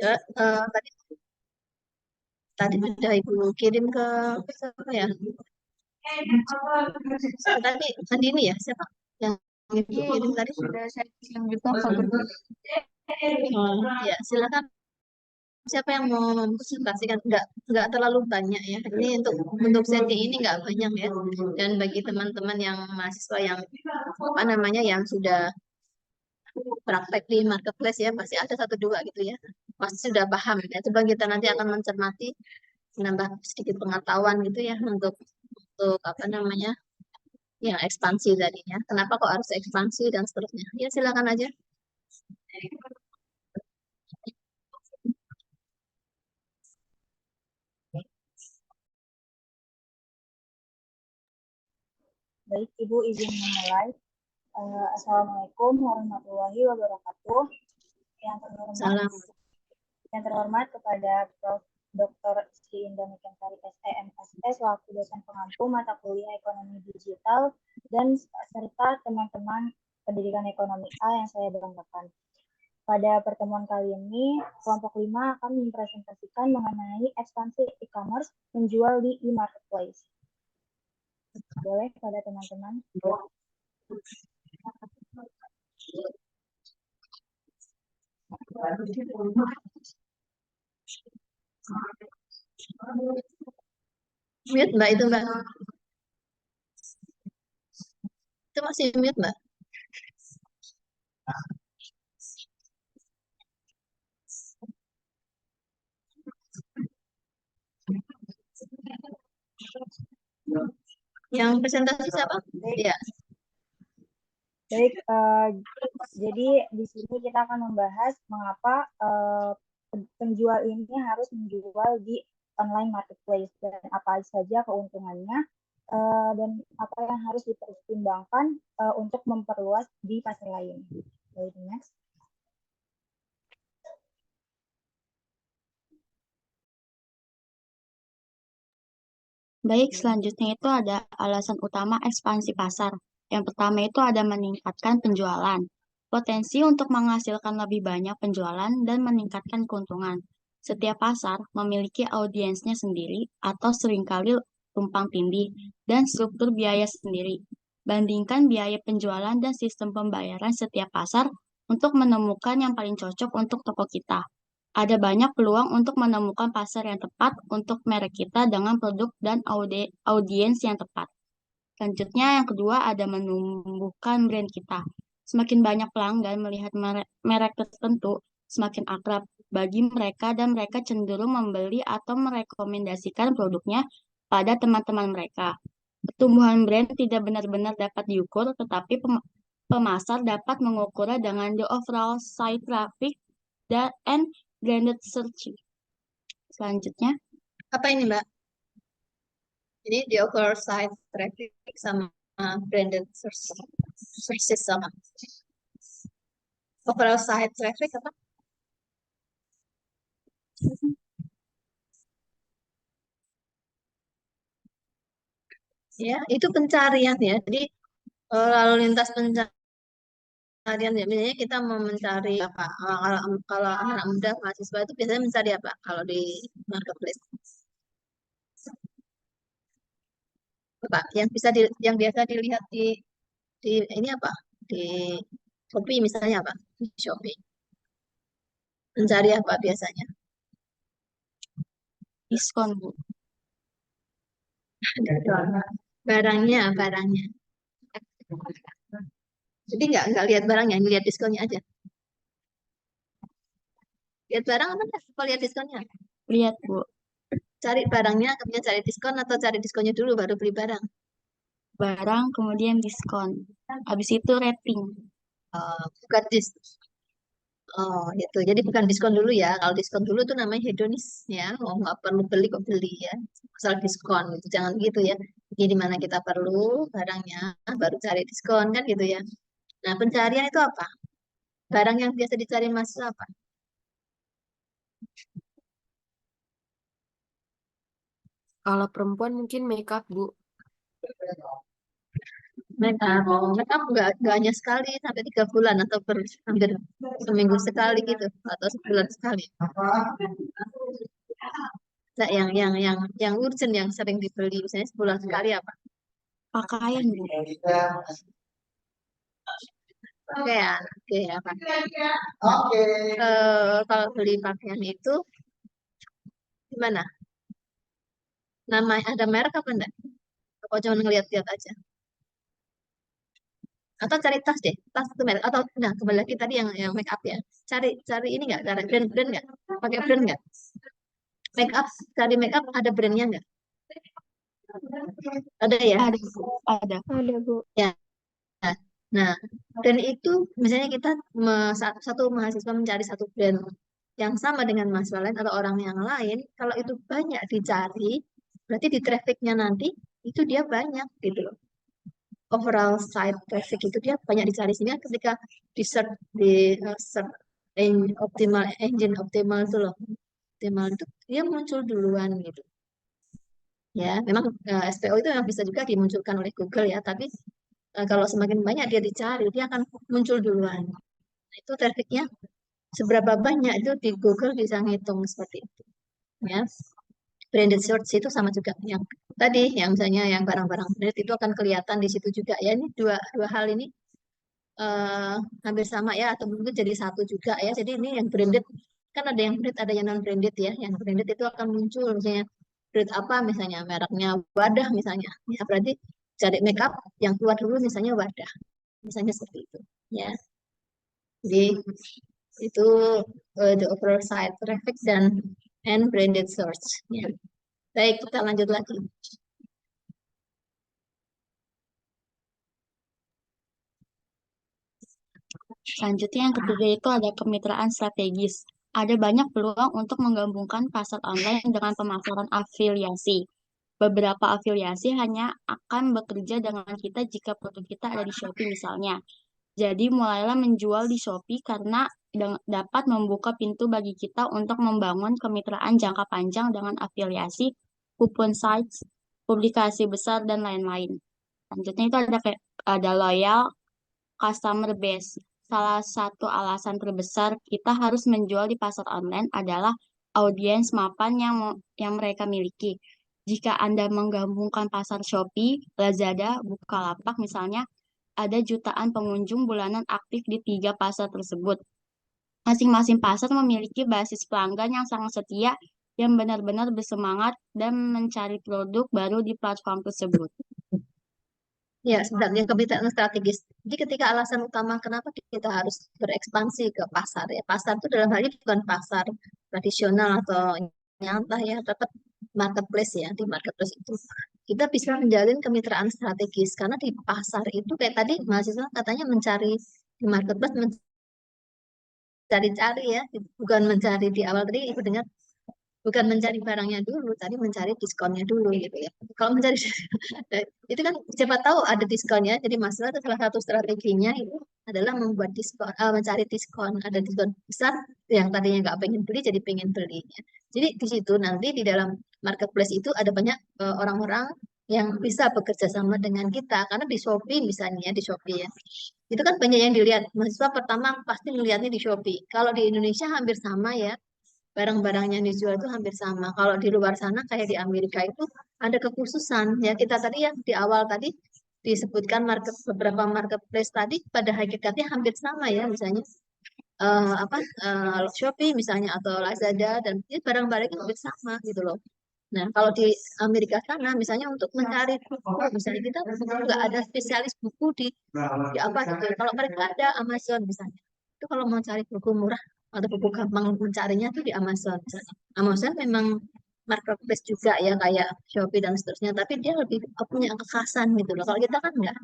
Ya, tadi tadi sudah ibu kirim ke siapa ya? Tadi Andini ya siapa yang ibu Iya, Ibu, kirim tadi? sudah saya kirim juga ke grup. Ya silakan. Siapa yang mau mempresentasikan? Nggak terlalu banyak ya. Ini untuk sesi ini nggak banyak ya. Dan bagi teman-teman yang mahasiswa yang apa namanya yang sudah praktek di marketplace ya pasti ada satu dua gitu ya. Pasti sudah paham ya. Coba kita nanti akan mencermati menambah sedikit pengetahuan gitu ya untuk apa namanya yang ekspansi tadinya. Kenapa kok harus ekspansi dan seterusnya? Ya silakan aja. Baik, Ibu izin memulai. Assalamualaikum warahmatullahi wabarakatuh. Yang terhormat, Salam. yang terhormat kepada Prof. Dr. Sri Indah Sari SEMSS selaku dosen pengampu mata kuliah ekonomi digital dan serta teman-teman pendidikan ekonomi A yang saya banggakan. Pada pertemuan kali ini, kelompok 5 akan mempresentasikan mengenai ekspansi e-commerce menjual di e-marketplace. Boleh pada teman-teman? Mute Mbak itu Mbak. Itu masih mute Mbak. Yang presentasi siapa? Iya. Baik, jadi di sini kita akan membahas mengapa penjual ini harus menjual di online marketplace dan apa saja keuntungannya dan apa yang harus dipertimbangkan untuk memperluas di pasar lain. Baik, next. Baik, selanjutnya itu ada alasan utama ekspansi pasar. Yang pertama itu ada meningkatkan penjualan. Potensi untuk menghasilkan lebih banyak penjualan dan meningkatkan keuntungan. Setiap pasar memiliki audiensnya sendiri atau seringkali tumpang tindih dan struktur biaya sendiri. Bandingkan biaya penjualan dan sistem pembayaran setiap pasar untuk menemukan yang paling cocok untuk toko kita. Ada banyak peluang untuk menemukan pasar yang tepat untuk merek kita dengan produk dan audiens yang tepat. Selanjutnya, yang kedua ada menumbuhkan brand kita. Semakin banyak pelanggan melihat merek tertentu, semakin akrab bagi mereka dan mereka cenderung membeli atau merekomendasikan produknya pada teman-teman mereka. Pertumbuhan brand tidak benar-benar dapat diukur, tetapi pemasar dapat mengukurnya dengan the overall site traffic and branded search. Selanjutnya, Apa ini Mbak? Ini di overall site traffic sama branded sources sama. Overall site traffic apa? Ya, itu pencarian ya. Jadi lalu lintas pencarian ya. Biasanya kita mau mencari apa? Kalau anak muda mahasiswa itu biasanya mencari apa? Kalau di marketplace. Apa? Yang biasa dilihat di ini apa? Di Shopee misalnya apa? Di Shopee. Mencari apa biasanya? diskon, Bu. Barangnya. Jadi nggak lihat barangnya, lihat diskonnya aja. Lihat barang apa enggak? Kalau lihat diskonnya. Lihat, Bu. Cari barangnya, kemudian cari diskon atau cari diskonnya dulu baru beli barang. Barang, kemudian diskon. Habis itu rating. Bukan itu. Jadi bukan diskon dulu ya. Kalau diskon dulu tuh namanya hedonis ya. Oh, nggak perlu beli kok beli ya. Asal diskon gitu. Jangan gitu ya. Jadi mana kita perlu barangnya, baru cari diskon kan gitu ya. Nah, pencarian itu apa? Barang yang biasa dicari Mas apa? Kalau perempuan mungkin makeup, Bu. make up nggak hanya sekali sampai 3 bulan atau hampir seminggu sekali gitu atau sebulan sekali. Nah, yang urgent yang sering dibeli misalnya sebulan sekali apa? Pakaian, Bu. Pakaian, oke apa? Kalau beli pakaian itu gimana? Nama ada merek apa enggak? Atau cuma ngeliat-liat aja? Atau cari tas deh, tas itu merek atau nah kembali lagi tadi yang make up ya. Cari ini enggak? Cari brand enggak? Pakai brand enggak? Make up, cari make up ada brandnya enggak? Ada ya? Ada, Bu. Ada. Ada, Bu. Ya. Nah, brand itu misalnya kita satu mahasiswa mencari satu brand yang sama dengan mahasiswa lain atau orang yang lain, kalau itu banyak dicari, berarti di trafficnya nanti itu dia banyak gitu loh. Overall site traffic itu dia banyak dicari sehingga ketika di search search engine optimal itu loh, optimal itu dia muncul duluan gitu. Ya, memang SPO itu yang bisa juga dimunculkan oleh Google ya, tapi kalau semakin banyak dia dicari, dia akan muncul duluan. Nah, itu trafficnya seberapa banyak itu di Google bisa ngitung seperti itu. Ya, branded search itu sama juga yang tadi, yang misalnya yang barang-barang branded itu akan kelihatan di situ juga. Ya, ini dua hal ini eh, hampir sama ya, atau mungkin jadi satu juga ya. Jadi ini yang branded kan ada yang branded, ada yang non branded ya. Yang branded itu akan muncul misalnya brand apa misalnya mereknya Wadah misalnya. Ya, berarti cari makeup yang keluar dulu misalnya Wadah. Misalnya seperti itu. Ya. Jadi itu the overall site traffic dan and branded search. Ya. Baik, kita lanjut lagi. Selanjutnya yang ketiga itu ada kemitraan strategis. Ada banyak peluang untuk menggabungkan pasar online dengan pemasaran afiliasi. Beberapa afiliasi hanya akan bekerja dengan kita jika produk kita ada di Shopee misalnya. Jadi mulailah menjual di Shopee karena dapat membuka pintu bagi kita untuk membangun kemitraan jangka panjang dengan afiliasi, kupon sites, publikasi besar, dan lain-lain. Selanjutnya itu ada loyal customer base. Salah satu alasan terbesar kita harus menjual di pasar online adalah audiens mapan yang mereka miliki. Jika Anda menggabungkan pasar Shopee, Lazada, Bukalapak misalnya, ada jutaan pengunjung bulanan aktif di 3 pasar tersebut. Masing-masing pasar memiliki basis pelanggan yang sangat setia yang benar-benar bersemangat dan mencari produk baru di platform tersebut. Ya, sebenarnya kemitraan strategis. Jadi ketika alasan utama kenapa kita harus berekspansi ke pasar ya. Pasar itu dalam hal ini bukan pasar tradisional atau nyata ya, tetap marketplace ya. Di marketplace itu kita bisa menjalin kemitraan strategis karena di pasar itu kayak tadi mahasiswa katanya mencari di marketplace mencari-cari ya, bukan mencari di awal tadi ibu dengar bukan mencari barangnya dulu, tadi mencari diskonnya dulu gitu ya. Kalau mencari itu kan siapa tahu ada diskonnya. Jadi masalah salah satu strateginya itu adalah membuat diskon, mencari diskon. Ada diskon besar yang tadinya nggak pengen beli jadi pengen beli. Jadi di situ nanti di dalam marketplace itu ada banyak orang-orang yang bisa bekerja sama dengan kita. Karena di Shopee misalnya, di Shopee ya, itu kan banyak yang dilihat. Mahasiswa pertama pasti melihatnya di Shopee. Kalau di Indonesia hampir sama ya, barang-barang yang dijual itu hampir sama. Kalau di luar sana kayak di Amerika itu ada kekhususan. Ya kita tadi yang di awal tadi disebutkan beberapa marketplace tadi pada hakikatnya hampir sama ya, misalnya apa Shopee misalnya atau Lazada dan ini barang-barangnya hampir sama gitu loh. Nah, kalau di Amerika sana misalnya untuk mencari buku, misalnya kita nggak ada spesialis buku di apa gitu. Kalau mereka ada Amazon misalnya. Itu kalau mau cari buku murah atau buku gampang mencarinya tuh di Amazon misalnya. Amazon memang marketplace juga ya kayak Shopee dan seterusnya, tapi dia lebih punya kekhasan gitu loh. Kalau kita kan enggak.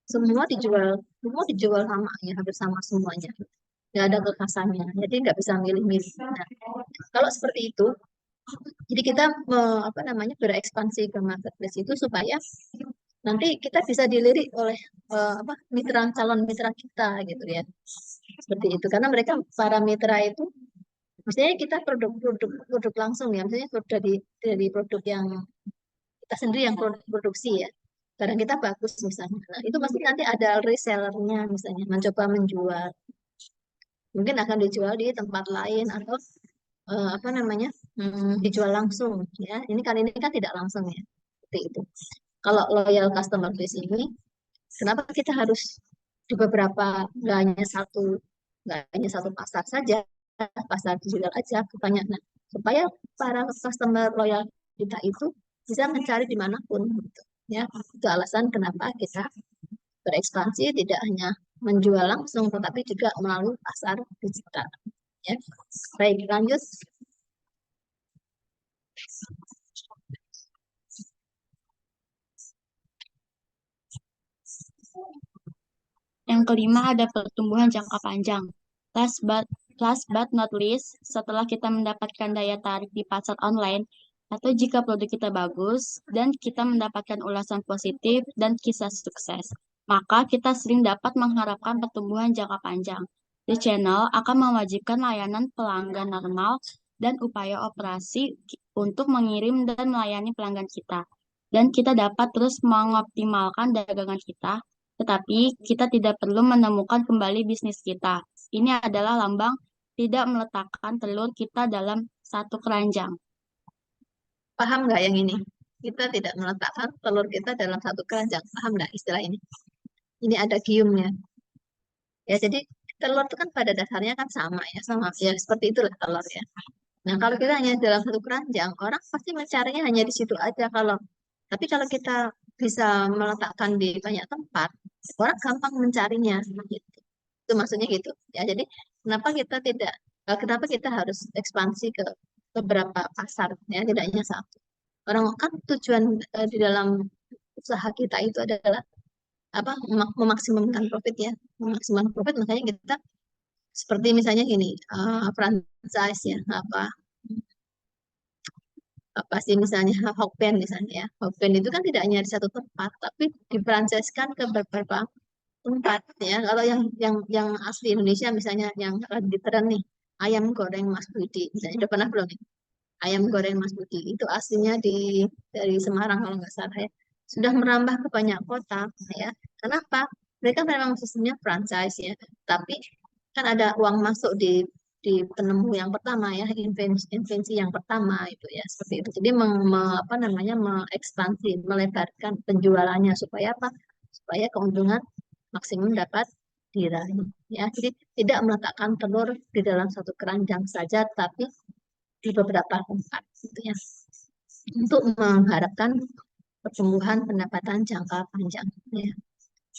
Semua dijual sama ya, hampir sama semuanya. Nggak ada kekhasannya. Jadi nggak bisa milih-milih. Nah, kalau seperti itu, jadi kita apa namanya berekspansi ke marketplace itu supaya nanti kita bisa dilirik oleh apa mitra calon mitra kita gitu ya. Seperti itu karena mereka para mitra itu misalnya kita produk langsung ya, misalnya dari produk yang kita sendiri yang produksi ya. barang kita bagus misalnya. Nah, itu pasti nanti ada resellernya misalnya mencoba menjual. Mungkin akan dijual di tempat lain atau apa namanya dijual langsung ya. Ini kali ini kan tidak langsung ya. Seperti itu. Kalau loyal customer base ini, kenapa kita harus di beberapa nggak hanya satu pasar saja, pasar digital aja banyak. Nah, supaya para customer loyal kita itu bisa mencari dimanapun gitu. Ya, itu alasan kenapa kita berekspansi tidak hanya menjual langsung, tetapi juga melalui pasar digital. Ya, baik lanjut. Yang kelima ada pertumbuhan jangka panjang. Last but not least, setelah kita mendapatkan daya tarik di pasar online, atau jika produk kita bagus dan kita mendapatkan ulasan positif dan kisah sukses, maka kita sering dapat mengharapkan pertumbuhan jangka panjang. The channel akan mewajibkan layanan pelanggan normal dan upaya operasi untuk mengirim dan melayani pelanggan kita. Dan kita dapat terus mengoptimalkan dagangan kita, tetapi kita tidak perlu menemukan kembali bisnis kita. Ini adalah lambang tidak meletakkan telur kita dalam satu keranjang. Paham nggak yang ini? Kita tidak meletakkan telur kita dalam satu keranjang. Paham nggak istilah ini? Ini ada giumnya. Ya, jadi telur itu kan pada dasarnya kan sama ya seperti itulah telur ya. Nah, kalau kita hanya dalam satu keranjang, orang pasti mencarinya hanya di situ aja. Tapi kalau kita bisa meletakkan di banyak tempat, orang gampang mencarinya. Gitu. Itu maksudnya gitu. Ya, jadi kenapa kita harus ekspansi ke beberapa pasar ya, tidak hanya satu. Orang kan tujuan di dalam usaha kita itu adalah apa memaksimumkan profit ya, memaksimumkan profit, makanya kita seperti misalnya gini, franchise ya, apa sih misalnya Hokben misalnya ya. Hokben itu kan tidak hanya di satu tempat, tapi difranchiskan ke beberapa tempat ya. Kalau yang asli Indonesia misalnya yang lagi tren nih, ayam goreng Mas Budi, misalnya udah pernah belum nih? Ayam goreng Mas Budi itu aslinya dari Semarang kalau nggak salah ya. Sudah merambah ke banyak kota ya. Kenapa? Mereka memang sistemnya franchise ya, tapi kan ada uang masuk di penemu yang pertama ya, invensi yang pertama itu ya seperti itu. Jadi apa namanya mengekspansi, melebarkan penjualannya supaya apa? Supaya keuntungan maksimum dapat diraih ya. Jadi tidak meletakkan telur di dalam satu keranjang saja, tapi di beberapa tempat gitu ya. Untuk mengharapkan pertumbuhan pendapatan jangka panjang ya.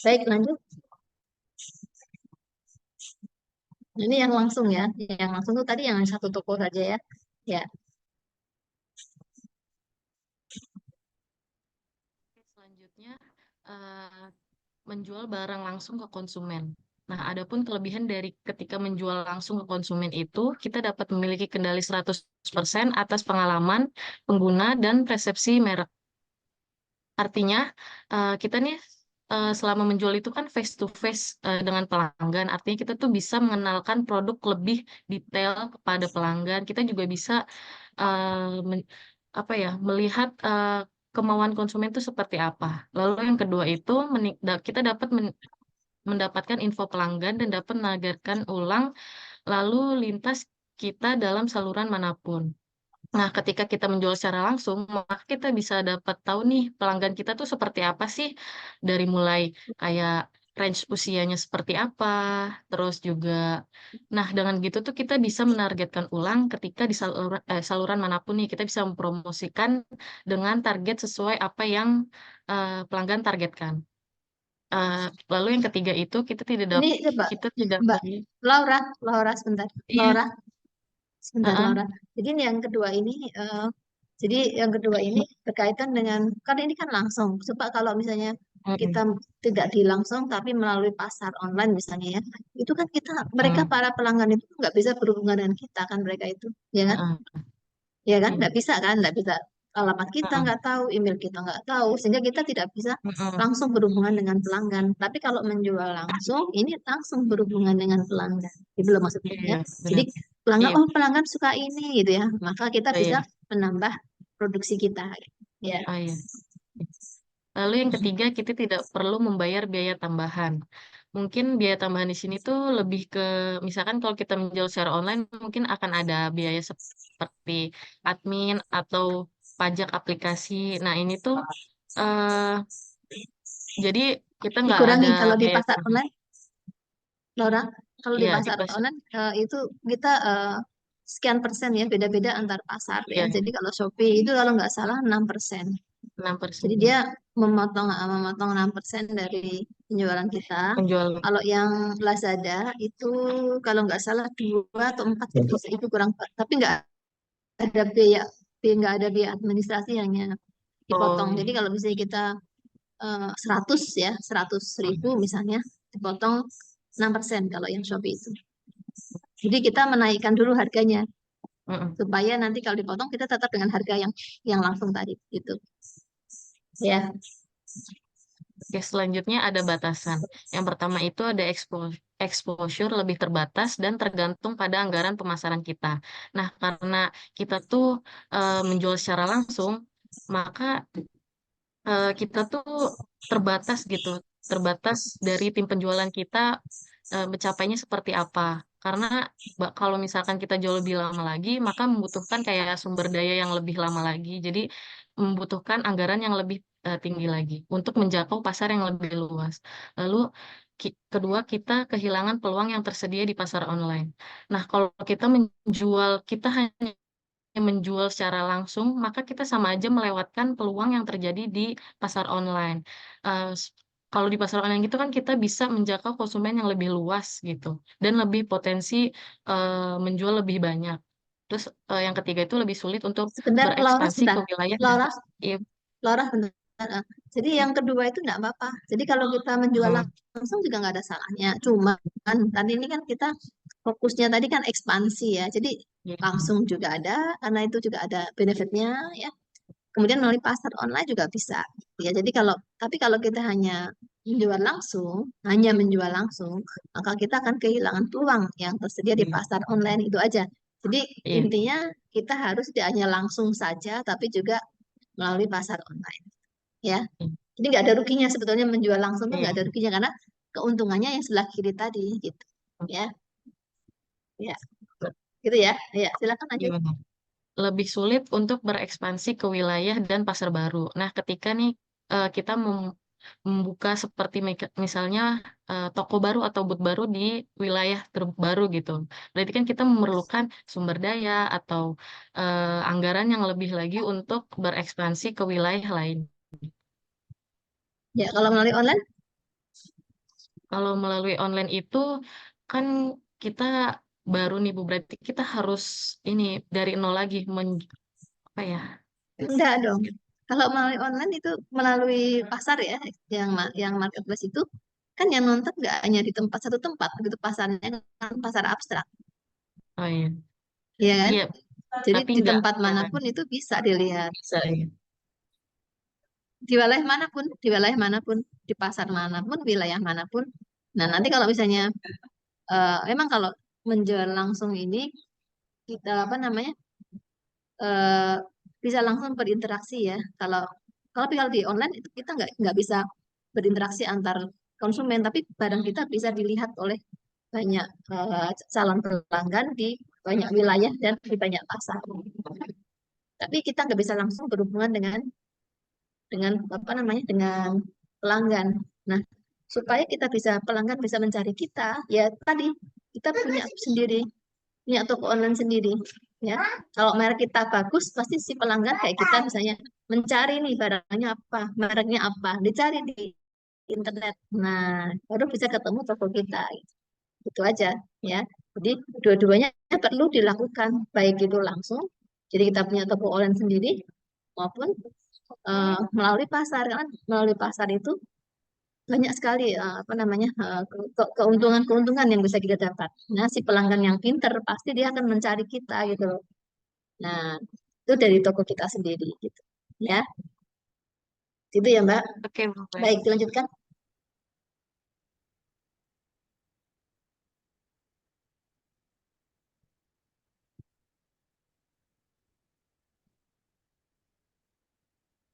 Baik, lanjut. Ini yang langsung ya. Yang langsung tuh tadi yang satu toko saja ya. Ya. Selanjutnya, menjual barang langsung ke konsumen. Nah, adapun kelebihan dari ketika menjual langsung ke konsumen itu, kita dapat memiliki kendali 100% atas pengalaman pengguna dan persepsi merek. Artinya, kita nih selama menjual itu kan face to face dengan pelanggan. Artinya kita tuh bisa mengenalkan produk lebih detail kepada pelanggan. Kita juga bisa apa ya melihat kemauan konsumen itu seperti apa. Lalu yang kedua itu kita dapat mendapatkan info pelanggan dan dapat mengajarkan ulang lalu lintas kita dalam saluran manapun. Nah, ketika kita menjual secara langsung, maka kita bisa dapat tahu nih pelanggan kita tuh seperti apa sih, dari mulai kayak range usianya seperti apa, terus juga, nah dengan gitu tuh kita bisa menargetkan ulang ketika di saluran manapun nih, kita bisa mempromosikan dengan target sesuai apa yang pelanggan targetkan. Lalu yang ketiga itu Ini coba kita tidak Mbak Laura sebentar. iya, Sebentar heeh, Laura. Jadi yang kedua ini jadi yang kedua ini berkaitan dengan kan ini kan langsung. Coba kalau misalnya kita mm, tidak di langsung tapi melalui pasar online misalnya ya. Itu kan mereka mm, para pelanggan itu nggak bisa berhubungan dengan kita kan mereka itu, ya kan? heeh, Ya kan? iya, Nggak bisa kan? Nggak bisa alamat kita heeh, nggak tahu, email kita nggak tahu, sehingga kita tidak bisa heeh, langsung berhubungan dengan pelanggan. Tapi kalau menjual langsung, ini langsung berhubungan dengan pelanggan. Itu loh maksudnya ya. iya, Jadi benar, pelanggan, iya, oh pelanggan suka ini gitu ya, maka kita oh, bisa iya. menambah produksi kita. Ya, Oh iya. Lalu yang ketiga, kita tidak perlu membayar biaya tambahan. Mungkin biaya tambahan di sini tuh lebih ke, misalkan kalau kita menjual secara online, mungkin akan ada biaya seperti admin atau pajak aplikasi. Nah, ini tuh eh jadi kita nggak ada Dikurangi kalau di biaya pasar tambahan. online, Laura. Kalau di Iya, di pasar pas, online itu kita sekian persen ya, beda-beda antar pasar ya. ya, Jadi kalau Shopee itu kalau nggak salah 6%. Jadi 6% dia memotong 6% dari penjualan kita. penjual. Kalau yang Lazada itu kalau nggak salah 2 atau 4 itu kurang, tapi nggak ada biaya, nggak ada biaya administrasi hanya Oh, dipotong. Jadi iya. kalau misalnya kita 100 ya, 100.000 misalnya, dipotong 6% kalau yang Shopee itu. Jadi kita menaikkan dulu harganya Mm-mm. supaya nanti kalau dipotong kita tetap dengan harga yang langsung tadi gitu. Ya, Oke, selanjutnya ada batasan. Yang pertama itu ada exposure lebih terbatas dan tergantung pada anggaran pemasaran kita. Nah, karena kita tuh menjual secara langsung, maka kita tuh terbatas gitu, terbatas dari tim penjualan kita mencapainya seperti apa. Karena kalau misalkan kita jauh lebih lama lagi, maka membutuhkan kayak sumber daya yang lebih lama lagi. Jadi membutuhkan anggaran yang lebih tinggi lagi untuk menjangkau pasar yang lebih luas. Lalu kedua, kita kehilangan peluang yang tersedia di pasar online. Nah, kalau kita hanya menjual secara langsung, maka kita sama aja melewatkan peluang yang terjadi di pasar online. Eh, s- Kalau di pasar online gitu kan kita bisa menjangkau konsumen yang lebih luas gitu dan lebih potensi menjual lebih banyak. Terus yang ketiga itu lebih sulit untuk sebentar Laura, berekspansi ke sebentar. wilayah dan Laura, iya, Laura bentar. Jadi yang kedua itu nggak apa-apa. Jadi kalau kita menjual hmm, langsung juga nggak ada salahnya. Cuman tadi ini kan kita fokusnya tadi kan ekspansi ya. Jadi iya, langsung juga ada, karena itu juga ada benefitnya ya. Kemudian melalui pasar online juga bisa. Ya, jadi tapi kalau kita hanya menjual langsung, maka kita akan kehilangan peluang yang tersedia di pasar online itu aja. Jadi iya, intinya kita harus tidak hanya langsung saja, tapi juga melalui pasar online. Ya, jadi nggak ada ruginya sebetulnya menjual langsung tuh iya, nggak ada ruginya karena keuntungannya yang sebelah kiri tadi gitu. Ya, ya, gitu ya. Ya, silakan lanjut. gimana? Lebih sulit untuk berekspansi ke wilayah dan pasar baru. Nah, ketika nih kita membuka seperti misalnya toko baru atau booth baru di wilayah terbaru gitu. Berarti kan kita memerlukan sumber daya atau anggaran yang lebih lagi untuk berekspansi ke wilayah lain. Ya, kalau melalui online, Kalau melalui online itu kan kita baru nih Bu, berarti kita harus ini dari nol lagi apa ya? enggak dong. Kalau melalui online itu melalui pasar ya, yang marketplace itu kan yang nonton nggak hanya di satu tempat, gitu pasarnya kan pasar abstrak, Oh iya. ya kan? Iya, Jadi tapi di nggak tempat ya, manapun itu bisa dilihat, bisa ya. di wilayah manapun, di pasar manapun, wilayah manapun. Nah, nanti kalau misalnya memang kalau menjual langsung ini kita apa namanya eh, bisa langsung berinteraksi ya. Kalau di online itu kita nggak bisa berinteraksi antar konsumen, tapi barang kita bisa dilihat oleh banyak calon pelanggan di banyak wilayah dan di banyak pasar. Tapi kita nggak bisa langsung berhubungan dengan apa namanya dengan pelanggan. Nah, supaya pelanggan bisa mencari kita, ya tadi kita punya sendiri, punya toko online sendiri. Ya, kalau merek kita bagus, pasti si pelanggan kayak kita misalnya mencari nih barangnya apa, mereknya apa, dicari di internet. Nah, baru bisa ketemu toko kita. Itu aja, ya. Jadi dua-duanya perlu dilakukan, baik itu langsung, jadi kita punya toko online sendiri, maupun melalui pasar. Kan melalui pasar itu banyak sekali apa namanya keuntungan-keuntungan yang bisa kita dapat. Nah, si pelanggan yang pinter pasti dia akan mencari kita gitu loh. Nah, itu dari toko kita sendiri gitu. Ya, itu ya Mbak. Oke, Bu, baik. Baik, dilanjutkan.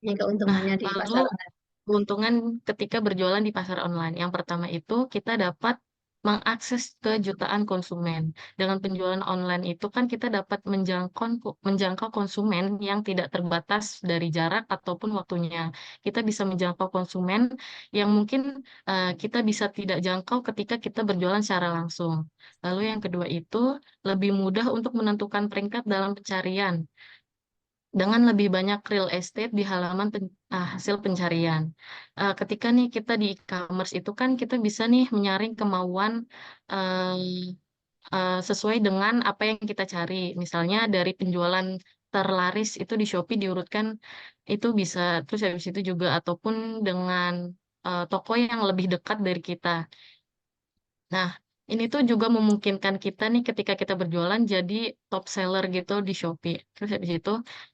Ini Nah, keuntungannya di lalu pasar online. keuntungan ketika berjualan di pasar online. Yang pertama itu kita dapat mengakses ke jutaan konsumen. Dengan penjualan online itu kan kita dapat menjangkau konsumen yang tidak terbatas dari jarak ataupun waktunya. Kita bisa menjangkau konsumen yang mungkin kita bisa tidak jangkau ketika kita berjualan secara langsung. Lalu yang kedua itu lebih mudah untuk menentukan peringkat dalam pencarian dengan lebih banyak real estate di halaman hasil pencarian. Ketika nih kita di e-commerce itu kan kita bisa nih menyaring kemauan eh, sesuai dengan apa yang kita cari. Misalnya dari penjualan terlaris itu di Shopee diurutkan itu bisa, terus habis itu juga ataupun dengan toko yang lebih dekat dari kita. Nah, ini tuh juga memungkinkan kita nih ketika kita berjualan jadi top seller gitu di Shopee. Terus habis itu,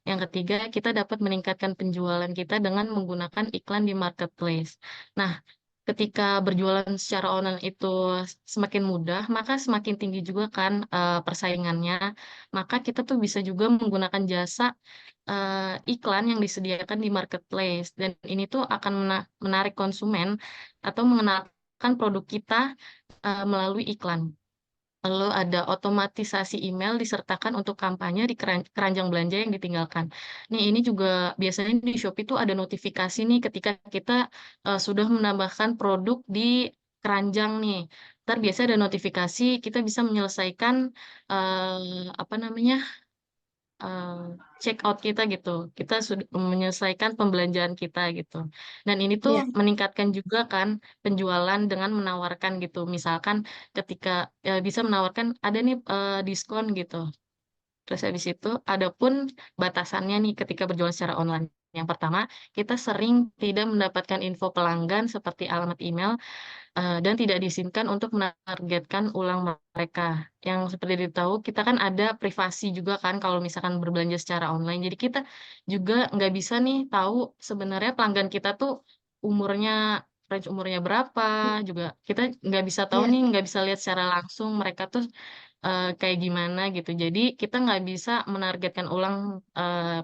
yang ketiga, kita dapat meningkatkan penjualan kita dengan menggunakan iklan di marketplace. Nah, ketika berjualan secara online itu semakin mudah, maka semakin tinggi juga kan persaingannya. Maka kita tuh bisa juga menggunakan jasa iklan yang disediakan di marketplace. Dan ini tuh akan menarik konsumen atau mengenalkan produk kita melalui iklan. Lalu ada otomatisasi email disertakan untuk kampanye di keranjang belanja yang ditinggalkan. Nih, ini juga biasanya di Shopee tuh ada notifikasi nih ketika kita sudah menambahkan produk di keranjang nih. Ntar biasa ada notifikasi kita bisa menyelesaikan apa namanya eh, check out kita gitu. Kita sudah menyelesaikan pembelanjaan kita gitu. Dan ini tuh Iya. meningkatkan juga kan penjualan dengan menawarkan gitu. Misalkan ketika bisa menawarkan ada nih diskon gitu. Terus habis itu ada pun batasannya nih ketika berjualan secara online. Yang pertama, kita sering tidak mendapatkan info pelanggan seperti alamat email dan tidak diizinkan untuk menargetkan ulang mereka. Yang seperti ditahu, kita kan ada privasi juga kan kalau misalkan berbelanja secara online. Jadi kita juga nggak bisa nih tahu sebenarnya pelanggan kita tuh umurnya, range umurnya berapa, juga kita nggak bisa tahu Iya. nih, nggak bisa lihat secara langsung mereka tuh kayak gimana gitu. Jadi kita nggak bisa menargetkan ulang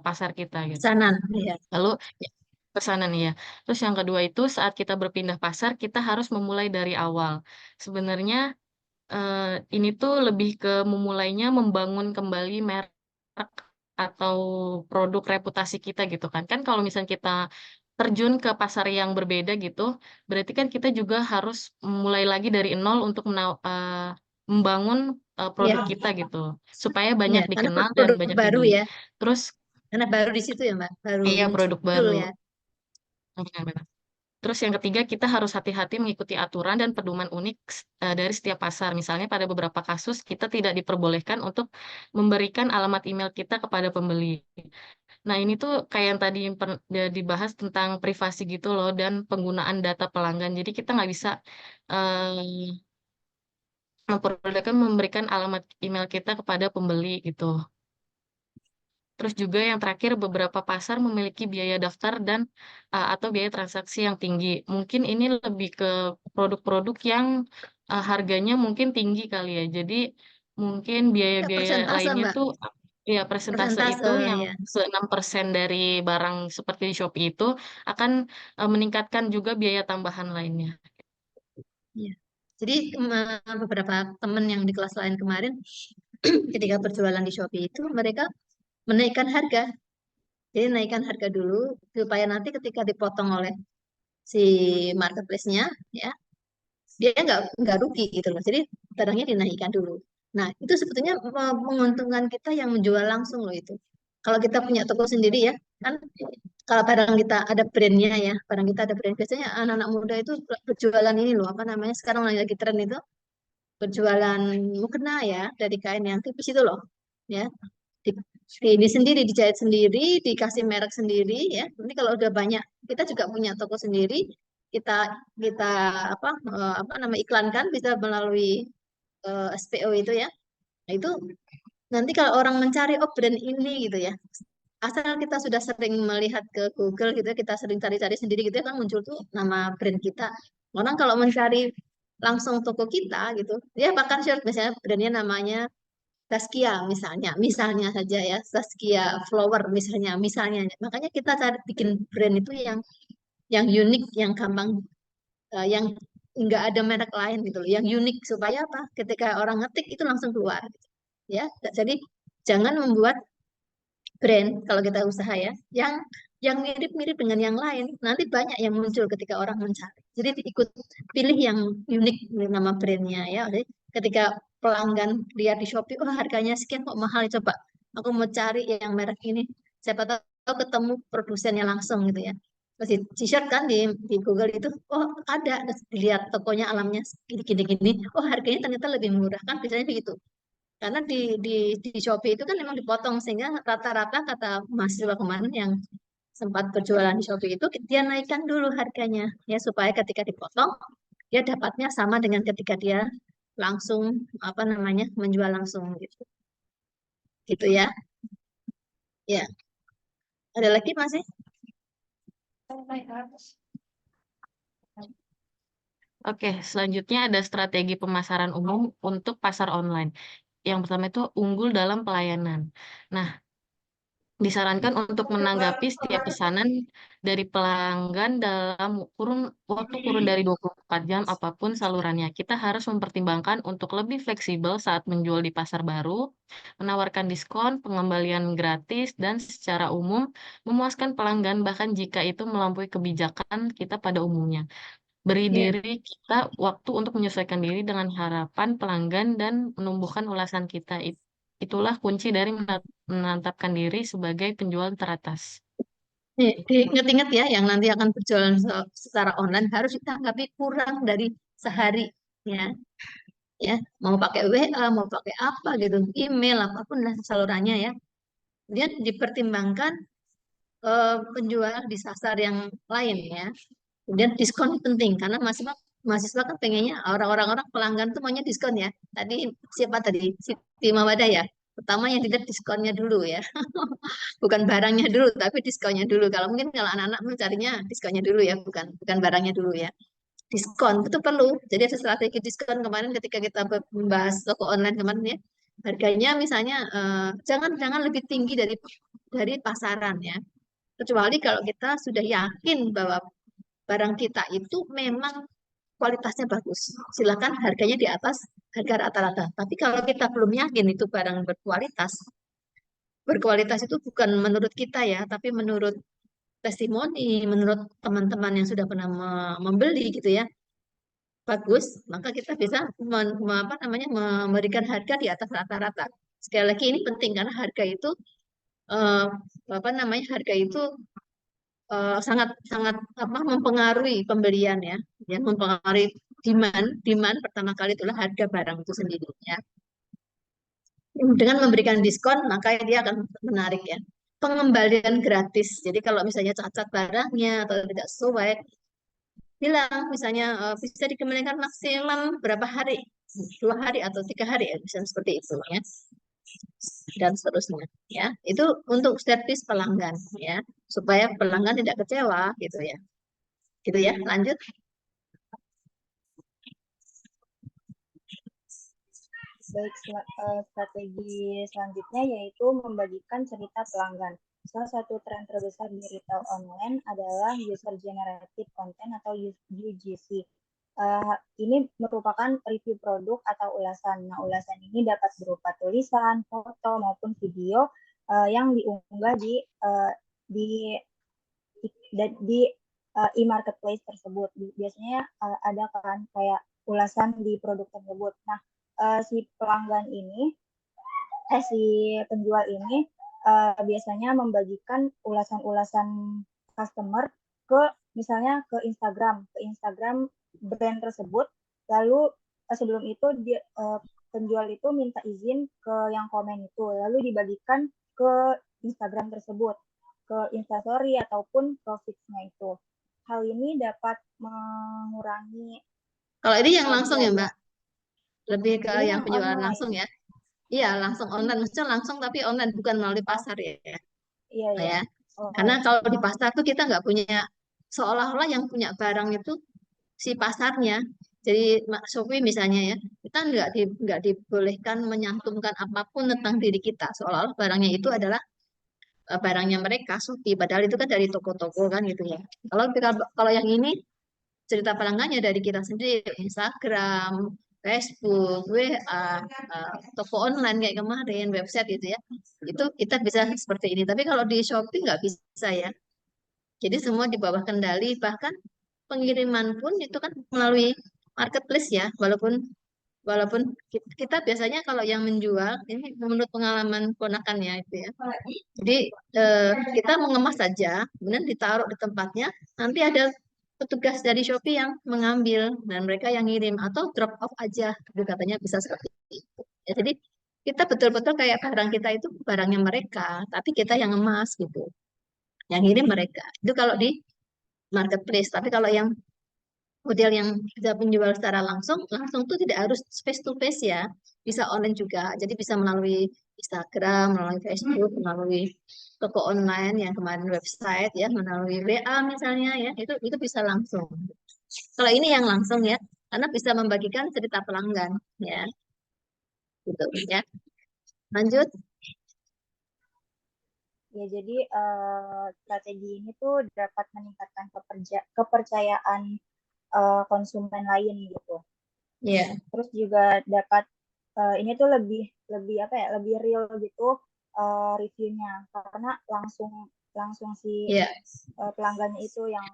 pasar kita gitu. Pesanan. Iya. Lalu ya, pesanan ya. Terus yang kedua itu saat kita berpindah pasar, kita harus memulai dari awal. Sebenarnya eh, ini tuh lebih ke memulainya membangun kembali merek atau produk reputasi kita gitu kan. Kan kalau misalnya kita terjun ke pasar yang berbeda gitu, berarti kan kita juga harus mulai lagi dari nol untuk membangun produk Iya. kita gitu, supaya Iya. banyak Karena dikenal dan produk banyak baru dibeli. ya. Terus, Karena baru di situ ya, Mbak. Baru iya produk muncul baru. ya. Benar-benar. Terus yang ketiga, kita harus hati-hati mengikuti aturan dan pedoman unik dari setiap pasar. Misalnya pada beberapa kasus kita tidak diperbolehkan untuk memberikan alamat email kita kepada pembeli. Nah, ini tuh kayak yang tadi dibahas tentang privasi gitu loh dan penggunaan data pelanggan. Jadi kita nggak bisa memperbolehkan memberikan alamat email kita kepada pembeli gitu. Terus juga yang terakhir beberapa pasar memiliki biaya daftar dan atau biaya transaksi yang tinggi. Mungkin ini lebih ke produk-produk yang harganya mungkin tinggi kali ya. Jadi mungkin Ya, biaya-biaya persentase, lainnya Mbak. tuh ya persentase Persentase itu yang ya. 6% dari barang seperti di Shopee itu akan meningkatkan juga biaya tambahan lainnya. Iya. Jadi beberapa teman yang di kelas lain kemarin ketika berjualan di Shopee itu mereka menaikkan harga. Jadi naikkan harga dulu supaya nanti ketika dipotong oleh si marketplace-nya ya dia nggak rugi gitu loh. Jadi barangnya dinaikkan dulu. Nah, itu sebetulnya menguntungkan kita yang menjual langsung loh itu. Kalau kita punya toko sendiri ya, kan kalau barang kita ada brandnya ya, barang kita ada brand. Biasanya anak-anak muda itu berjualan ini loh, apa namanya, sekarang lagi tren itu, berjualan mukena ya, dari kain yang tipis itu loh. Ya, di, ini sendiri, dijahit sendiri, dikasih merek sendiri ya. Nanti kalau udah banyak, kita juga punya toko sendiri, kita kita apa nama iklankan bisa melalui SPO itu ya. Nah, itu nanti kalau orang mencari oh brand ini gitu ya. Asal kita sudah sering melihat ke Google gitu ya, kita sering cari-cari sendiri gitu ya kan muncul tuh nama brand kita. Orang kalau mencari langsung toko kita gitu, dia bahkan search misalnya brandnya namanya Saskia misalnya saja ya, Saskia Flower misalnya. Makanya kita cari bikin brand itu yang yang unik, yang gampang, yang nggak ada merek lain gitu loh, yang unik supaya apa? Ketika orang ngetik itu langsung keluar, ya. Jadi jangan membuat brand kalau kita usaha ya, yang mirip-mirip dengan yang lain. Nanti banyak yang muncul ketika orang mencari. Jadi ikut pilih yang unik nama brandnya ya. Jadi ketika pelanggan lihat di Shopee, oh harganya sekian kok mahal, coba aku mau cari yang merek ini. Siapa tahu ketemu produsennya langsung gitu ya. Terus di search kan di Google itu, oh ada, terus dilihat tokonya alamnya gini-gini, oh harganya ternyata lebih murah kan, biasanya begitu. Karena di Shopee itu kan memang dipotong sehingga rata-rata kata mahasiswa kemarin yang sempat berjualan di Shopee itu dia naikkan dulu harganya ya supaya ketika dipotong dia dapatnya sama dengan ketika dia langsung apa namanya menjual langsung gitu. Gitu ya. Ya, ada lagi masih? Oke, selanjutnya ada strategi pemasaran umum untuk pasar online. Yang pertama itu unggul dalam pelayanan. Nah, disarankan untuk menanggapi setiap pesanan dari pelanggan dalam waktu kurun dari 24 jam apapun salurannya. Kita harus mempertimbangkan untuk lebih fleksibel saat menjual di pasar baru, menawarkan diskon, pengembalian gratis, dan secara umum memuaskan pelanggan bahkan jika itu melampaui kebijakan kita pada umumnya. Beri Ya. diri kita waktu untuk menyesuaikan diri dengan harapan pelanggan dan menumbuhkan ulasan kita. Itulah kunci dari menetapkan diri sebagai penjual teratas. Nih, diingat-ingat ya, yang nanti akan berjualan secara online harus ditanggapi kurang dari sehari ya. Ya, mau pakai WA, mau pakai apa gitu, email apapun lah salurannya ya. Kemudian dipertimbangkan penjual di sasar yang lain ya. Kemudian diskon penting karena mahasiswa kan pengennya orang-orang pelanggan tuh maunya diskon ya. Tadi siapa tadi? Siti Mawada ya. Pertama yang dilihat diskonnya dulu ya. Bukan barangnya dulu, tapi diskonnya dulu. Kalau mungkin kalau anak-anak mencarinya diskonnya dulu ya, bukan bukan barangnya dulu ya. Diskon itu perlu. Jadi ada strategi diskon kemarin ketika kita membahas toko online kemarin ya. Harganya misalnya jangan jangan lebih tinggi dari pasaran ya. Kecuali kalau kita sudah yakin bahwa barang kita itu memang kualitasnya bagus. Silakan harganya di atas harga rata-rata. Tapi kalau kita belum yakin itu barang berkualitas, berkualitas itu bukan menurut kita ya, tapi menurut testimoni, menurut teman-teman yang sudah pernah membeli gitu ya, bagus, maka kita bisa apa namanya memberikan harga di atas rata-rata. Sekali lagi ini penting karena harga itu eh, apa namanya harga itu sangat sangat apa mempengaruhi pembelian ya, ya mempengaruhi demand pertama kali itulah harga barang itu sendiri ya. Dengan memberikan diskon maka dia akan menarik ya. Pengembalian gratis. Jadi kalau misalnya cacat barangnya atau tidak sesuai, bilang misalnya bisa dikembalikan maksimum berapa hari, 2 hari atau 3 hari ya, bisa seperti itu ya, dan seterusnya ya. Itu untuk servis pelanggan ya, supaya pelanggan tidak kecewa gitu ya. Gitu ya, lanjut. Baik, strategi selanjutnya yaitu membagikan cerita pelanggan. Salah satu tren terbesar di retail online adalah user generated content atau UGC. Ini merupakan review produk atau ulasan. Nah, ulasan ini dapat berupa tulisan, foto maupun video yang diunggah di e-marketplace tersebut. Biasanya ada kan kayak ulasan di produk tersebut. Nah, si pelanggan ini, si penjual ini biasanya membagikan ulasan-ulasan customer ke misalnya ke Instagram brand tersebut. Lalu sebelum itu penjual itu minta izin ke yang komen itu, lalu dibagikan ke Instagram tersebut, ke Instastory ataupun ke feeds-nya itu. Hal ini dapat mengurangi Kalau ini yang langsung ya biaya. Mbak, lebih ke Ini yang yang penjualan online. langsung ya. Iya, langsung online, maksudnya langsung tapi online bukan melalui pasar ya. Iya, Nah, iya. ya. Karena Online. kalau di pasar tuh kita nggak punya, seolah-olah yang punya barang itu si pasarnya. Jadi Shopee misalnya ya, kita nggak dibolehkan menyantumkan apapun tentang diri kita, seolah-olah barangnya itu adalah barangnya mereka Shopee, padahal itu kan dari toko-toko kan gitu ya. Kalau yang ini cerita pelanggannya dari kita sendiri, Instagram, Facebook, WA, toko online kayak kemarin, website gitu ya. Itu kita bisa seperti ini. Tapi kalau di Shopee nggak bisa ya. Jadi semua di bawah kendali, bahkan pengiriman pun itu kan melalui marketplace ya, walaupun walaupun kita biasanya kalau yang menjual ini menurut pengalaman ponakannya itu ya. Jadi kita mengemas saja, kemudian ditaruh di tempatnya, nanti ada petugas dari Shopee yang mengambil dan mereka yang ngirim atau drop off aja, itu katanya bisa seperti itu. Ya, jadi kita betul-betul kayak barang kita itu barangnya mereka, tapi kita yang ngemas gitu, yang ngirim mereka. Itu kalau di marketplace. Tapi kalau yang model yang bisa menjual secara langsung, langsung tuh tidak harus face to face ya, bisa online juga. Jadi bisa melalui Instagram, melalui Facebook, melalui toko online yang kemarin website ya, melalui WA misalnya ya, itu bisa langsung. Kalau ini yang langsung ya, karena bisa membagikan cerita pelanggan ya, gitu ya. Lanjut. Ya, jadi strategi ini tuh dapat meningkatkan kepercayaan konsumen lain gitu. Ya. Terus juga dapat ini tuh lebih lebih apa ya, lebih real gitu reviewnya, karena langsung si pelanggannya itu yang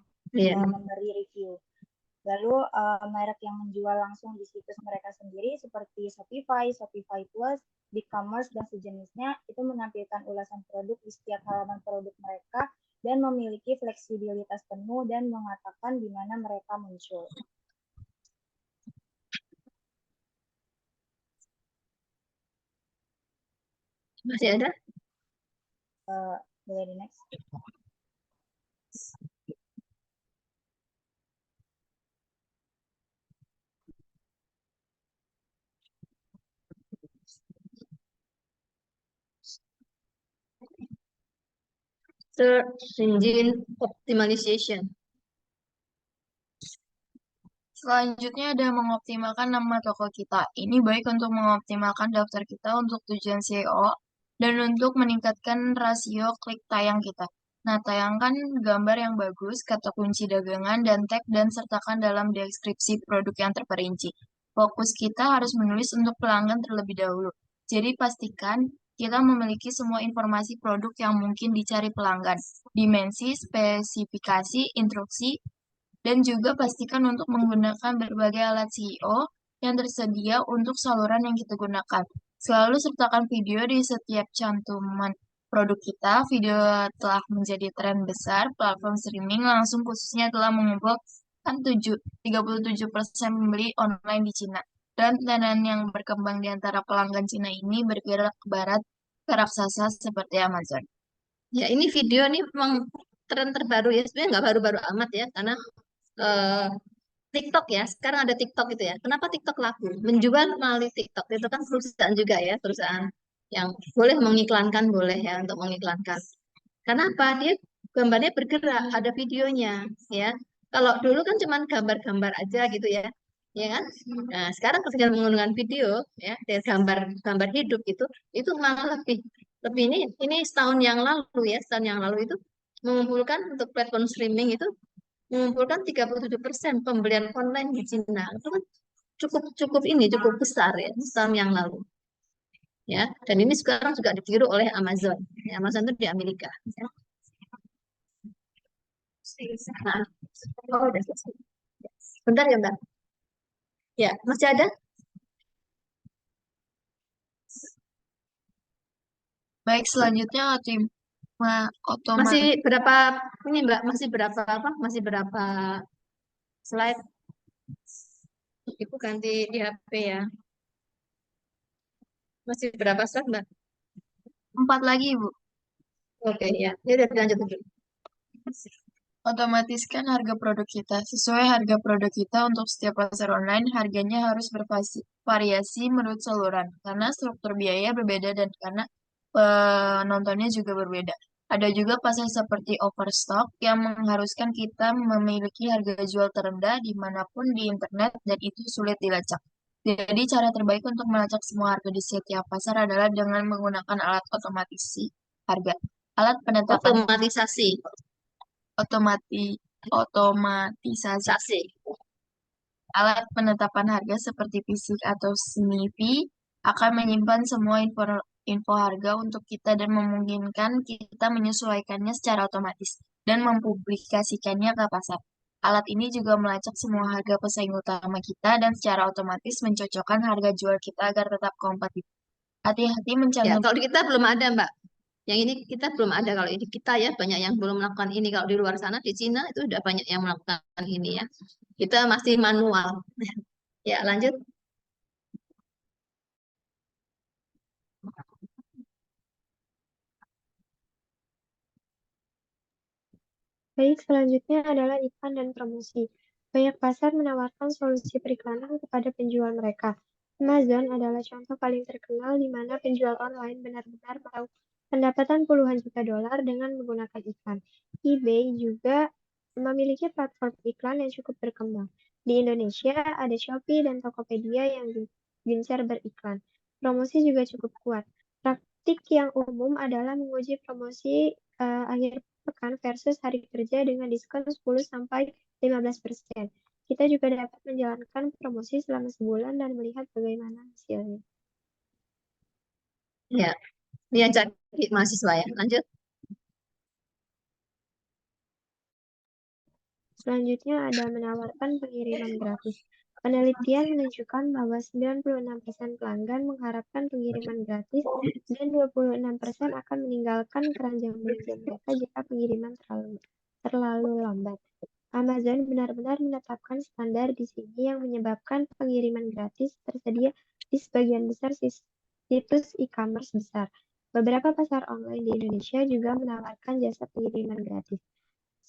memberi review. Lalu merek yang menjual langsung di situs mereka sendiri seperti Shopify, Shopify Plus, BigCommerce, dan sejenisnya itu menampilkan ulasan produk di setiap halaman produk mereka dan memiliki fleksibilitas penuh dan mengatakan di mana mereka muncul. Masih ada? Boleh di next. Search engine optimization. Selanjutnya ada mengoptimalkan nama toko kita. Ini baik untuk mengoptimalkan daftar kita untuk tujuan SEO dan untuk meningkatkan rasio klik tayang kita. Nah, tayangkan gambar yang bagus, kata kunci dagangan, dan tag, dan sertakan dalam deskripsi produk yang terperinci. Fokus kita harus menulis untuk pelanggan terlebih dahulu. Jadi pastikan kita memiliki semua informasi produk yang mungkin dicari pelanggan, dimensi, spesifikasi, instruksi, dan juga pastikan untuk menggunakan berbagai alat SEO yang tersedia untuk saluran yang kita gunakan. Selalu sertakan video di setiap cantuman produk kita. Video telah menjadi tren besar. Platform streaming langsung khususnya telah mengumpulkan 37% pembeli online di Cina. Dan tren yang berkembang di antara pelanggan Cina ini bergerak ke barat ke raksasa seperti Amazon. Ya, ini video nih memang tren terbaru ya. Sebenarnya nggak baru-baru amat ya, karena TikTok ya. Sekarang ada TikTok itu ya. Kenapa TikTok laku? Menjual melalui TikTok. Itu kan perusahaan juga ya, perusahaan yang boleh mengiklankan, boleh ya untuk mengiklankan. Kenapa? Dia gambarnya bergerak, ada videonya ya. Kalau dulu kan cuma gambar-gambar aja gitu ya. Ya kan? Nah, sekarang ketika menggunakan video ya, dari gambar hidup itu malah lebih lebih ini setahun yang lalu itu mengumpulkan untuk platform streaming itu mengumpulkan 37% pembelian online di Cina. Itu kan cukup besar ya tahun yang lalu. Ya, dan ini sekarang juga ditiru oleh Amazon. Ya, Amazon itu di Amerika. Ya. Nah, udah selesai. Bentar ya, Mbak. Ya, masih ada? Baik, selanjutnya otomatis. Masih berapa ini, Mbak? Masih berapa apa? Masih berapa slide? Ibu ganti di HP ya. Masih berapa slide, Mbak? 4 lagi, Bu. Oke, ya. Ya udah lanjut dulu. Otomatiskan harga produk kita. Sesuai harga produk kita untuk setiap pasar online, harganya harus bervariasi menurut saluran. Karena struktur biaya berbeda dan karena penontonnya juga berbeda. Ada juga pasar seperti overstock yang mengharuskan kita memiliki harga jual terendah dimanapun di internet dan itu sulit dilacak. Jadi cara terbaik untuk melacak semua harga di setiap pasar adalah dengan menggunakan alat otomatisasi harga. Alat penetapan Otomatisasi. otomatisasi. Sasi. Alat penetapan harga seperti fisik atau SNIFI akan menyimpan semua info harga untuk kita dan memungkinkan kita menyesuaikannya secara otomatis dan mempublikasikannya ke pasar. Alat ini juga melacak semua harga pesaing utama kita dan secara otomatis mencocokkan harga jual kita agar tetap kompetitif. Hati-hati Ya, mencantumkan kalau di kita belum ada, Mbak. Yang ini kita belum ada. Kalau di kita ya banyak yang belum melakukan ini. Kalau di luar sana, di Cina itu sudah banyak yang melakukan ini ya. Kita masih manual. Ya, lanjut. Baik, selanjutnya adalah iklan dan promosi. Banyak pasar menawarkan solusi periklanan kepada penjual mereka. Amazon adalah contoh paling terkenal di mana penjual online benar-benar meraup pendapatan puluhan juta dolar dengan menggunakan iklan. eBay juga memiliki platform iklan yang cukup berkembang. Di Indonesia, ada Shopee dan Tokopedia yang gencar beriklan. Promosi juga cukup kuat. Praktik yang umum adalah menguji promosi akhir pekan versus hari kerja dengan diskon 10-15%. Kita juga dapat menjalankan promosi selama sebulan dan melihat bagaimana hasilnya. Ya, ini yang jadi mahasiswa ya. Lanjut. Selanjutnya ada menawarkan pengiriman gratis. Penelitian menunjukkan bahwa 96% pelanggan mengharapkan pengiriman gratis dan 26% akan meninggalkan keranjang belanja mereka jika pengiriman terlalu lambat. Amazon benar-benar menetapkan standar di sini yang menyebabkan pengiriman gratis tersedia di sebagian besar situs e-commerce besar. Beberapa pasar online di Indonesia juga menawarkan jasa pengiriman gratis.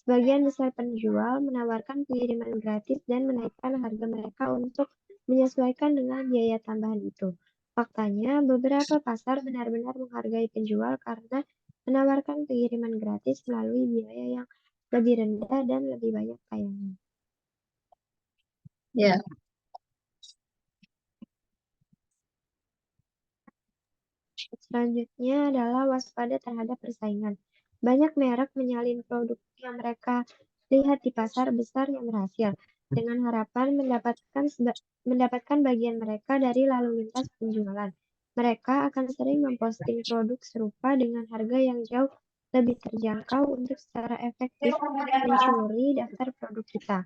Sebagian besar penjual menawarkan pengiriman gratis dan menaikkan harga mereka untuk menyesuaikan dengan biaya tambahan itu. Faktanya, beberapa pasar benar-benar menghargai penjual karena menawarkan pengiriman gratis melalui biaya yang lebih rendah dan lebih banyak tayangan. Ya, Selanjutnya adalah waspada terhadap persaingan. Banyak merek menyalin produk yang mereka lihat di pasar besar yang berhasil, dengan harapan mendapatkan bagian mereka dari lalu lintas penjualan. Mereka akan sering memposting produk serupa dengan harga yang jauh lebih terjangkau untuk secara efektif mencuri daftar produk kita.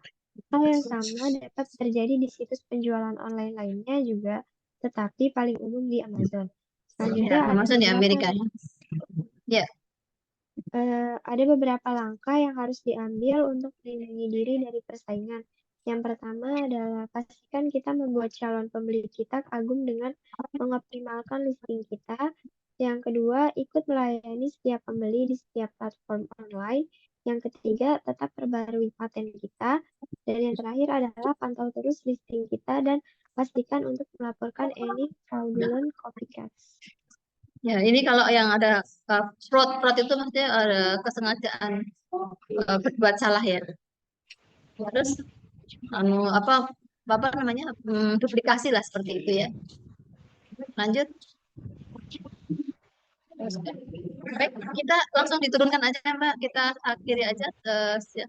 Hal yang sama dapat terjadi di situs penjualan online lainnya juga, tetapi paling umum di Amazon. Selanjutnya ya, Amazon di Amerika ya. Ya, ada beberapa langkah yang harus diambil untuk melindungi diri dari persaingan. Yang pertama adalah pastikan kita membuat calon pembeli kita kagum dengan mengoptimalkan listing kita. Yang kedua, ikut melayani setiap pembeli di setiap platform online. Yang ketiga, tetap perbarui paten kita. Dan yang terakhir adalah pantau terus listing kita dan pastikan untuk melaporkan any fraudulent copycats. ya ini kalau yang ada fraud itu maksudnya ada kesengajaan berbuat salah ya. Terus apa namanya duplikasi lah seperti itu ya. Lanjut. Baik, kita langsung diturunkan aja Mbak. Kita akhiri aja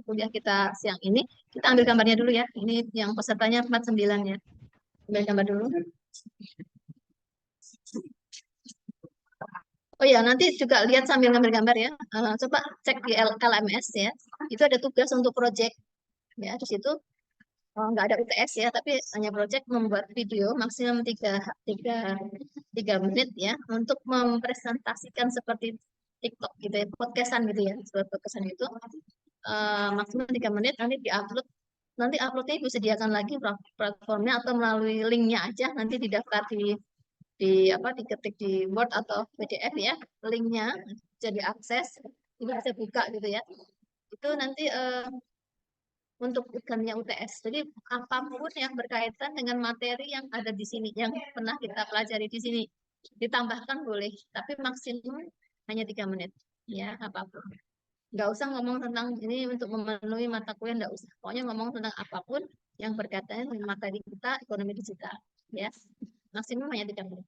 kuliah kita siang ini. Kita ambil gambarnya dulu ya. Ini yang pesertanya 49 ya. Ambil gambar dulu. Oh ya, nanti juga lihat sambil ngambil gambar ya. Coba cek di LMS ya. Itu ada tugas untuk project ya. Di situ nggak ada UTS ya, tapi hanya project membuat video maksimum 3 menit ya untuk mempresentasikan seperti TikTok gitu ya, podcastan gitu ya, seperti podcastan itu maksimum 3 menit nanti diupload. Nanti uploadnya ibu sediakan lagi platformnya atau melalui linknya aja nanti didaftar diketik di Word atau PDF ya, linknya jadi akses ini bisa buka gitu ya. Itu nanti untuk ujiannya UTS. Jadi apapun yang berkaitan dengan materi yang ada di sini, yang pernah kita pelajari di sini, ditambahkan boleh, tapi maksimum hanya 3 menit. Ya, apapun. Nggak usah ngomong tentang ini untuk memenuhi mata kuliah, nggak usah. Pokoknya ngomong tentang apapun yang berkaitan dengan materi kita, ekonomi digital. Ya, maksimum hanya 3 menit.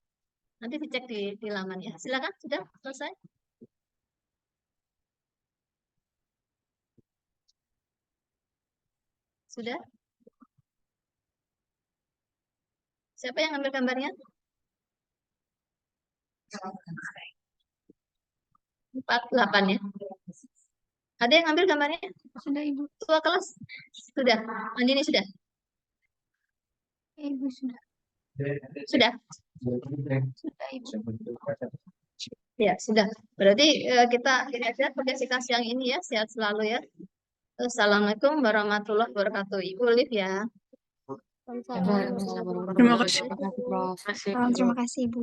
Nanti dicek di laman ya. Silakan, sudah selesai. Sudah? Siapa yang ambil gambarnya? 48 ya. Ada yang ambil gambarnya? Sudah, Ibu. Tua kelas? Sudah. Andini sudah? Ibu sudah. Sudah? Sudah, Ibu. Ya, sudah. Berarti kita akhiri aja podcast yang ini ya. Sehat selalu ya. Assalamualaikum warahmatullahi wabarakatuh. Ibu Liv ya. Waalaikumsalam warahmatullahi Terima wabarakatuh. kasih, Prof. Terima kasih. Terima kasih, Ibu.